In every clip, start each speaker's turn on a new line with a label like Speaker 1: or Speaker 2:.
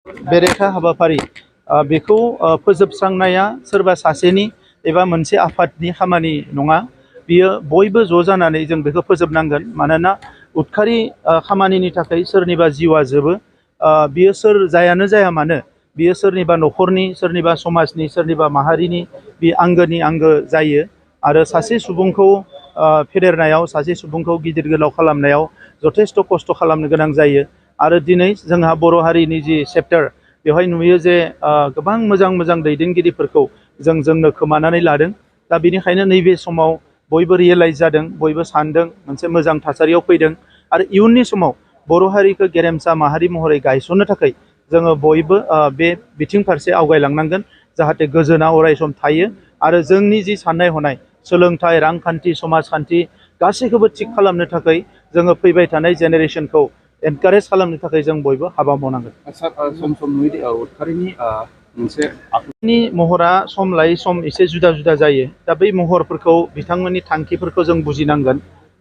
Speaker 1: बेरेखा हाबाफारि बेखौ फोजोबस्रांनाया सोरबा सासेनि एबा मोनसे आफादनि खामानि नङा। बियो बयबो ज' जानानै जों बेखौ फोजोबनांगोन। मानोना उदखारि खामानिनि थाखाय सोरनिबा जिउआ जोबो। बियो सोर जायानो जाया मानो, बियो सोरनिबा न'खरनि, सोरनिबा समाजनि, सोरनिबा माहारिनि बे आंगोनि आंगो जायो। आरो सासे सुबुंखौ फेदेरनायाव, सासे सुबुंखौ गिदिर गोलाव खालामनायाव जथेस्थ' खस्थ' खालामनो गोनां जायो। आरो दिनै जोंहा बर' हारिनि जि चेप्टार, बेवहाय नुयो जे गोबां मोजां मोजां दैदेनगिरिफोरखौ जोंनो खोमानानै लादों। दा बेनिखायनो नैबे समाव बयबो रियेलाइज जादों, बयबो सानदों, मोनसे मोजां थासारियाव फैदों। आरो इयुननि समाव बर' हारिखौ गेरेमसा माहारि महरै गायसननो थाखाय जोङो बयबो बे बिथिं फारसे आवगायलांनांगोन, जाहाथे गोजोना अरायसम थायो। आरो जोंनि जि साननाय हनाय, सोलोंथाइ, रांखान्थि, समाजखान्थि गासैखौबो थिग खालामनो थाखाय जोङो फैबाय थानाय जेनेरेसनखौ एनकारेज खालामनो थाखाय जों बयबो हाबा मावनांगोन।
Speaker 2: सम सम नुयो उदखारिनि मोनसे
Speaker 1: आखुनि महरा सम लायै सम एसे जुदा जुदा जायो। दा बै महरफोरखौ, बिथांमोननि थांखिफोरखौ जों बुजिनांगोन।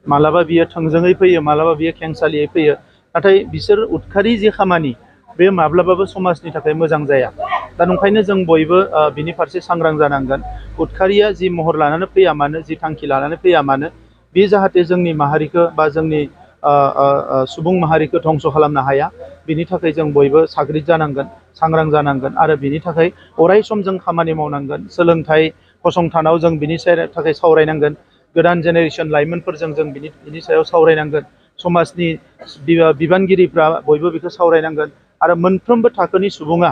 Speaker 1: मालाबा बियो थोंजोङै फैयो, मालाबा बियो खेंसालियै फैयो। नाथाय बिसोर उदखारि जि खामानि, बे माब्लाबाबो समाजनि थाखाय मोजां जाया। दा नंखायनो जों बयबो बिनि फारसे सांग्रां जानांगोन। उदखारिया जि महर लानानै फैया मानो, जि थांखि लानानै फैया मानो, बे जाहाथे जोंनि माहारिखौ बा जोंनि सुबुं माहारिखौ धंस' खालामनो हाया, बिनि थाखाय जों बयबो साग्रिद जानांगोन, सांग्रां जानांगोन। आरो बिनि थाखाय अराय सम जों खामानि मावनांगोन। सोलोंथाइ फसंथानाव जों बिनि थाखाय सावरायनांगोन। गोदान जेनेरेसन लाइमोनफोरजों जों बिनि सायाव सावरायनांगोन। समाजनि बिबानगिरिफ्रा बयबो बेखौ सावरायनांगोन। आरो मोनफ्रोमबो थाखोनि सुबुङा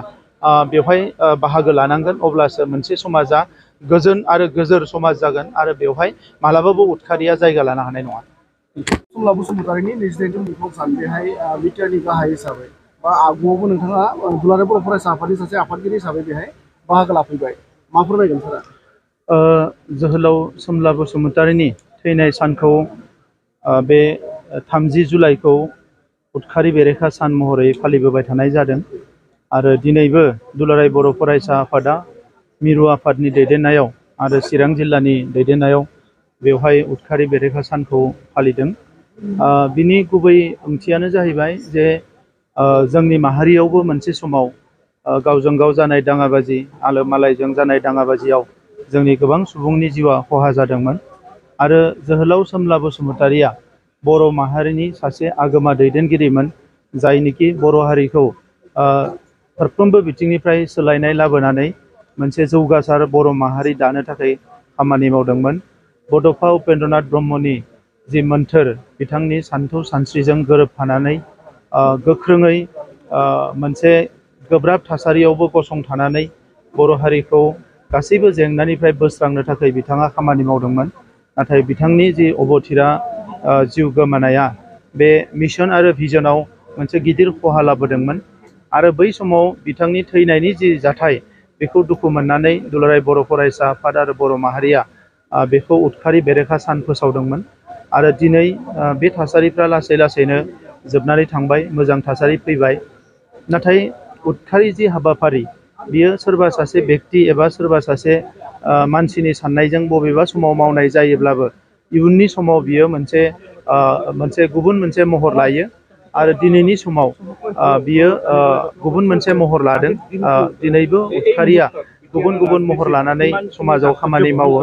Speaker 1: बेवहाय बाहागो लानांगोन। अब्लासो मोनसे समाजा गोजोन आरो गोजोर समाज जागोन। आरो बेवहाय मालाबाबो उदखारिया जायगा लानो हानाय नङा।
Speaker 3: सुमला बसुमतारिनि 29 जन बिफाव सान बेहाय बिटिआरनि गाहाय हिसाबै बा आगुआवबो नोंथाङा दुलाराय बर' फरायसा आफादनि सासे आफादगिरि हिसाबै बेहाय बाहागो लाफैबाय। मा फोरमायगोन सारा?
Speaker 1: जोहोलाव सोमला बसुमतारिनि थैनाय सानखौ बे 30 जुलाइखौ उदखारि बेरेखा सान महरै फालिबोबाय थानाय जादों। आरो दिनैबो दुलाराय बर' फरायसा आफादा मिरु आफादनि दैदेननायाव आरो चिरां जिल्लानि दैदेननायाव बेवहाय उदखारि बेरेखा सानखौ फालिदों। बिनि गुबै ओंथियानो जाहैबाय जे जोंनि माहारियावबो मोनसे समाव गावजों गाव जानाय दाङाबाजि, आलो मालायजों जानाय दाङाबाजियाव जोंनि गोबां सुबुंनि जिउआ खहा जादोंमोन। आरो जोहोलाव सोमला बसुमतारिया बर' माहारिनि सासे आगोमा दैदेनगिरिमोन, जायनिखि बर' हारिखौ फारफ्रोमबो बिथिंनिफ्राय सोलायनाय लाबोनानै मोनसे जौगासार बर' माहारि दानो थाखाय खामानि मावदोंमोन। बड'फा उपेन्द्रनाथ ब्रह्मनि जि मोन्थोर, बिथांनि सान्थौ सानस्रिजों गोरोबफानानै गोख्रोङै मोनसे गोब्राब थासारियावबो गसंथानानै बर' हारिखौ गासैबो जेंनानिफ्राय बोस्रांनो थाखाय बिथाङा खामानि मावदोंमोन। नाथाय बिथांनि जि अबथिरा जिउ गोमानाया बे मिशन आरो भिजनाव मोनसे गिदिर खहा लाबोदोंमोन। आरो बै समाव बिथांनि थैनायनि जि जाथाय, बेखौ दुखु मोननानै दुलाराय बर' फरायसा आफाद आरो बर' माहारिया बेखौ उदखारि बेरेखा सान फोसावदोंमोन। आरो दिनै बे थासारिफ्रा लासै लासैनो जोबनानै थांबाय, मोजां थासारि फैबाय। नाथाय उदखारि जि हाबाफारि, बियो सोरबा सासे बेक्ति एबा सोरबा सासे मानसिनि साननायजों बबेबा समाव मावनाय जायोब्लाबो इयुननि समाव बियो मोनसे गुबुन मोनसे महर लायो। आरो दिनैनि समाव बियो गुबुन मोनसे महर लादों। दिनैबो उदखारिया गुबुन गुबुन महर लानानै समाजाव खामानि मावो।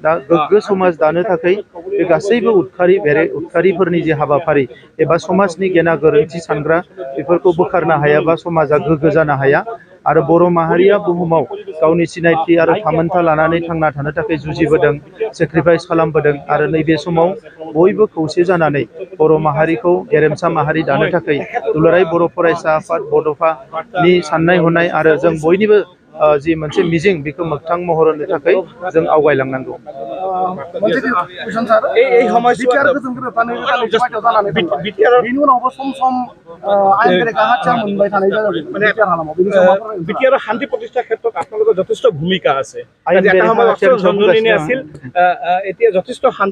Speaker 1: दा गोग्गो समाज दानो थाखाय बे गासैबो उदखारिफोरनि जि हाबाफारि एबा समाजनि गेना गोरोन्थि सानग्रा, बेफोरखौ बोखारनो हायाबा समाजा गोग्गो जानो हाया। आरो बर' माहारिया बुहुमाव गावनि सिनायथि आरो थामोनथा लानानै थांना थानो थाखाय जुजिबोदों, सेक्रिफाइस खालामबोदों। आरो नैबे समाव बयबो खौसे जानानै बर' माहारिखौ गेरेमसा माहारि दानो थाखाय दुलाराय बर' फरायसा आफाद बड'फानि साननाय हनाय आरो जों बयनिबो जि मोनसे मिजिं, बेखौ मोगथां महर होनो थाखाय जों आवगायलांनांगौ।
Speaker 3: बिनि उनावबो सम सम आयेन बेरेखा हाथियार मोनबाय थानाय जादों
Speaker 2: बिटिआर শান্তি প্ৰতিষ্ঠাৰ ক্ষেত্ৰত আপোনালোকৰ যথেষ্ট ভূমিকা আছে।
Speaker 1: আইন বেৰেখা হাতিয়াৰ
Speaker 2: আছিল, এতিয়া যথেষ্ট শান্তি